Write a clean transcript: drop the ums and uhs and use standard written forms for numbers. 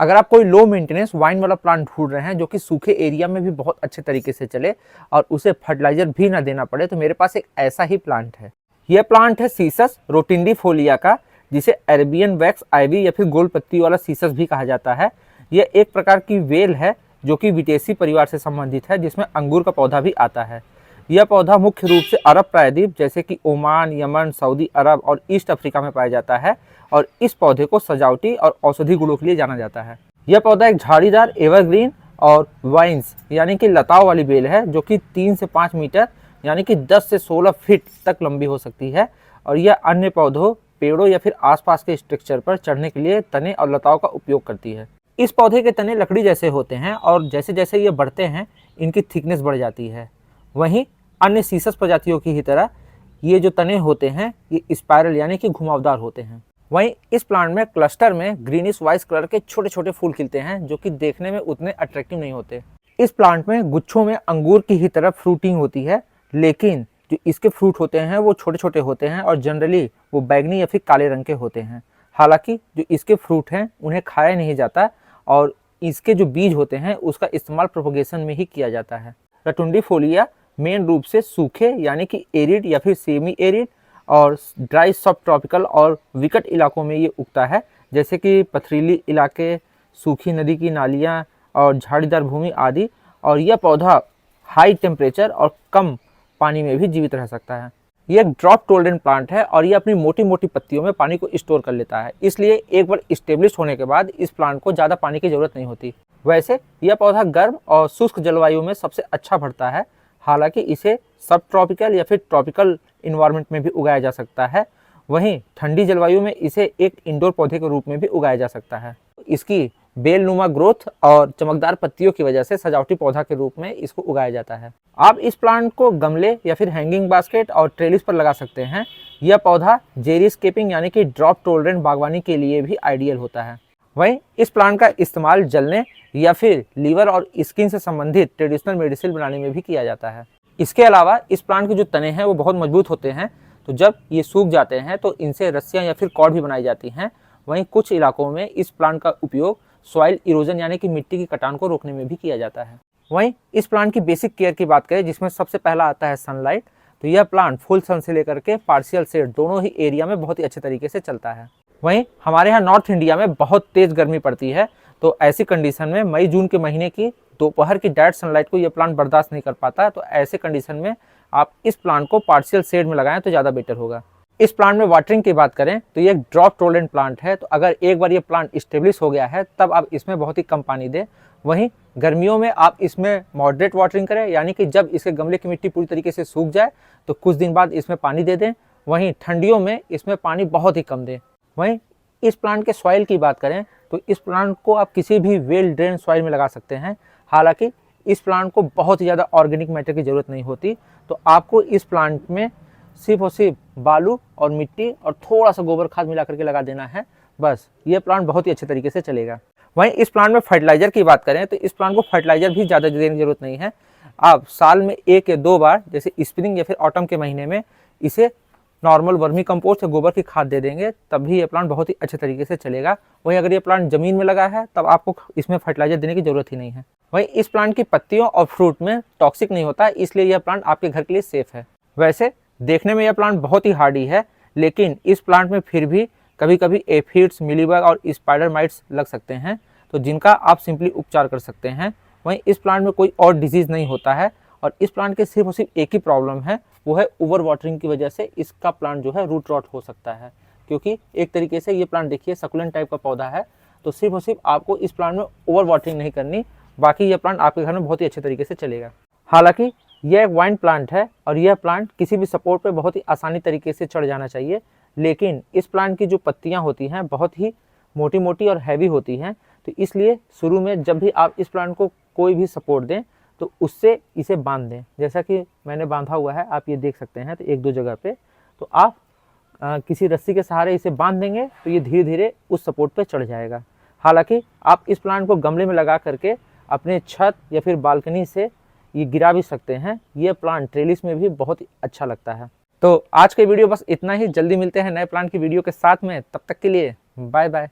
अगर आप कोई लो मेंटेनेंस वाइन वाला प्लांट ढूंढ रहे हैं जो कि सूखे एरिया में भी बहुत अच्छे तरीके से चले और उसे फर्टिलाइजर भी ना देना पड़े, तो मेरे पास एक ऐसा ही प्लांट है। यह प्लांट है सीसस रोटिंडिफोलिया का, जिसे अरेबियन वैक्स आइवी या फिर गोल पत्ती वाला सीसस भी कहा जाता है। यह एक प्रकार की वेल है जो कि विटेसी परिवार से संबंधित है, जिसमें अंगूर का पौधा भी आता है। यह पौधा मुख्य रूप से अरब प्रायद्वीप जैसे कि ओमान, यमन, सऊदी अरब और ईस्ट अफ्रीका में पाया जाता है और इस पौधे को सजावटी और औषधि गुणों के लिए जाना जाता है। यह पौधा एक झाड़ीदार एवरग्रीन और वाइन्स यानी कि लताओं वाली बेल है जो कि 3 से 5 मीटर यानी कि 10 से 16 फीट तक लंबी हो सकती है और यह अन्य पौधों, पेड़ों या फिर आसपास के स्ट्रक्चर पर चढ़ने के लिए तने और लताओं का उपयोग करती है। इस पौधे के तने लकड़ी जैसे होते हैं और जैसे जैसे ये बढ़ते हैं इनकी थिकनेस बढ़ जाती है। वहीं अन्य सीसस प्रजातियों की ही तरह ये जो तने होते हैं ये स्पाइरल यानी कि घुमावदार होते हैं। वहीं इस प्लांट में क्लस्टर में ग्रीनिश वाइट कलर के छोटे छोटे फूल खिलते हैं जो कि देखने में उतने अट्रैक्टिव नहीं होते। इस प्लांट में गुच्छों में अंगूर की ही तरह फ्रूटिंग होती है, लेकिन जो इसके फ्रूट होते हैं वो छोटे छोटे होते हैं और जनरली वो बैगनी या फिर काले रंग के होते हैं। हालांकि जो इसके फ्रूट हैं उन्हें खाया नहीं जाता और इसके जो बीज होते हैं उसका इस्तेमाल प्रोपगेशन में ही किया जाता है। रोटिंडिफोलिया मेन रूप से सूखे यानी कि एरिड या फिर सेमी एरिड और ड्राई सब ट्रॉपिकल और विकट इलाकों में ये उगता है, जैसे कि पथरीली इलाके, सूखी नदी की नालियाँ और झाड़ीदार भूमि आदि। और यह पौधा हाई टेम्परेचर और कम पानी में भी जीवित रह सकता है। यह एक ड्रॉप टोलरेंट प्लांट है और यह अपनी मोटी मोटी पत्तियों में पानी को स्टोर कर लेता है, इसलिए एक बार इस्टेब्लिश होने के बाद इस प्लांट को ज़्यादा पानी की जरूरत नहीं होती। वैसे यह पौधा गर्म और शुष्क जलवायु में सबसे अच्छा बढ़ता है, हालांकि इसे सब ट्रॉपिकल या फिर ट्रॉपिकल इन्वायरमेंट में भी उगाया जा सकता है। वहीं ठंडी जलवायु में इसे एक इंडोर पौधे के रूप में भी उगाया जा सकता है। इसकी बेलनुमा ग्रोथ और चमकदार पत्तियों की वजह से सजावटी पौधा के रूप में इसको उगाया जाता है। आप इस प्लांट को गमले या फिर हैंगिंग बास्केट और ट्रेलिस पर लगा सकते हैं। यह पौधा जेरीस्केपिंग यानी कि ड्रॉप टोलरेंट बागवानी के लिए भी आइडियल होता है। वहीं इस प्लांट का इस्तेमाल जलने या फिर लीवर और स्किन से संबंधित ट्रेडिशनल मेडिसिन बनाने में भी किया जाता है। इसके अलावा इस प्लांट के जो तने हैं वो बहुत मजबूत होते हैं, तो जब ये सूख जाते हैं तो इनसे रस्सियाँ या फिर कॉर्ड भी बनाई जाती हैं। वहीं कुछ इलाकों में इस प्लांट का उपयोग सॉइल इरोजन यानी कि मिट्टी की कटान को रोकने में भी किया जाता है। वहीं इस प्लांट की बेसिक केयर की बात करें, जिसमें सबसे पहला आता है सनलाइट, तो यह प्लांट फुल सन से लेकर के पार्शियल शेड दोनों ही एरिया में बहुत ही अच्छे तरीके से चलता है। वहीं हमारे यहाँ नॉर्थ इंडिया में बहुत तेज गर्मी पड़ती है, तो ऐसी कंडीशन में मई जून के महीने की दोपहर की डायरेक्ट सनलाइट को यह प्लांट बर्दाश्त नहीं कर पाता, तो ऐसे कंडीशन में आप इस प्लांट को पार्शियल शेड में लगाएं तो ज़्यादा बेटर होगा। इस प्लांट में वाटरिंग की बात करें तो ये एक ड्रॉप टोलरेंट प्लांट है, तो अगर एक बार ये प्लांट स्टेब्लिश हो गया है तब आप इसमें बहुत ही कम पानी दें। वहीं गर्मियों में आप इसमें मॉडरेट वाटरिंग करें, यानी कि जब इसके गमले की मिट्टी पूरी तरीके से सूख जाए तो कुछ दिन बाद इसमें पानी दे दें। वहीं ठंडियों में इसमें पानी बहुत ही कम दें। वहीं इस प्लांट के सॉइल की बात करें तो इस प्लांट को आप किसी भी वेल ड्रेन सॉइल में लगा सकते हैं। हालांकि इस प्लांट को बहुत ही ज़्यादा ऑर्गेनिक मैटर की ज़रूरत नहीं होती, तो आपको इस प्लांट में सिर्फ और सिर्फ बालू और मिट्टी और थोड़ा सा गोबर खाद मिला करके लगा देना है, बस ये प्लांट बहुत ही अच्छे तरीके से चलेगा। वहीं इस प्लांट में फर्टिलाइजर की बात करें तो इस प्लांट को फर्टिलाइजर भी ज़्यादा देने की जरूरत नहीं है। आप साल में 1 या 2 बार जैसे स्प्रिंग या फिर ऑटम के महीने में इसे नॉर्मल वर्मी कंपोस्ट या गोबर की खाद दे देंगे, तब भी ये प्लांट बहुत ही अच्छे तरीके से चलेगा। वहीं अगर ये प्लांट ज़मीन में लगा है तब आपको इसमें फर्टिलाइजर देने की ज़रूरत ही नहीं है। वहीं इस प्लांट की पत्तियों और फ्रूट में टॉक्सिक नहीं होता, इसलिए यह प्लांट आपके घर के लिए सेफ है। वैसे देखने में यह प्लांट बहुत ही हार्डी है, लेकिन इस प्लांट में फिर भी कभी कभी एफिड्स, मिलीबग और स्पाइडर माइट्स लग सकते हैं, तो जिनका आप सिंपली उपचार कर सकते हैं। वहीं इस प्लांट में कोई और डिजीज़ नहीं होता है और इस प्लांट के सिर्फ और सिर्फ एक ही प्रॉब्लम है, वो है ओवर वाटरिंग की वजह से इसका प्लांट जो है रूट रॉट हो सकता है, क्योंकि एक तरीके से ये प्लांट देखिए सकुलेंट टाइप का पौधा है, तो सिर्फ और सिर्फ आपको इस प्लांट में ओवर वाटरिंग नहीं करनी, बाकी यह प्लांट आपके घर में बहुत ही अच्छे तरीके से चलेगा। हालांकि यह एक वाइन प्लांट है और यह प्लांट किसी भी सपोर्ट पे बहुत ही आसानी तरीके से चढ़ जाना चाहिए, लेकिन इस प्लांट की जो पत्तियां होती हैं बहुत ही मोटी मोटी और हैवी होती हैं, तो इसलिए शुरू में जब भी आप इस प्लांट को कोई भी सपोर्ट दें तो उससे इसे बांध दें। जैसा कि मैंने बांधा हुआ है, आप ये देख सकते हैं, तो 1-2 जगह पे, तो आप किसी रस्सी के सहारे इसे बांध देंगे तो ये धीरे धीरे उस सपोर्ट पे चढ़ जाएगा। हालांकि आप इस प्लांट को गमले में लगा करके अपने छत या फिर बालकनी से ये गिरा भी सकते हैं। ये प्लांट ट्रेलिस में भी बहुत ही अच्छा लगता है। तो आज के वीडियो बस इतना ही। जल्दी मिलते हैं नए प्लांट की वीडियो के साथ में, तब तक के लिए बाय बाय।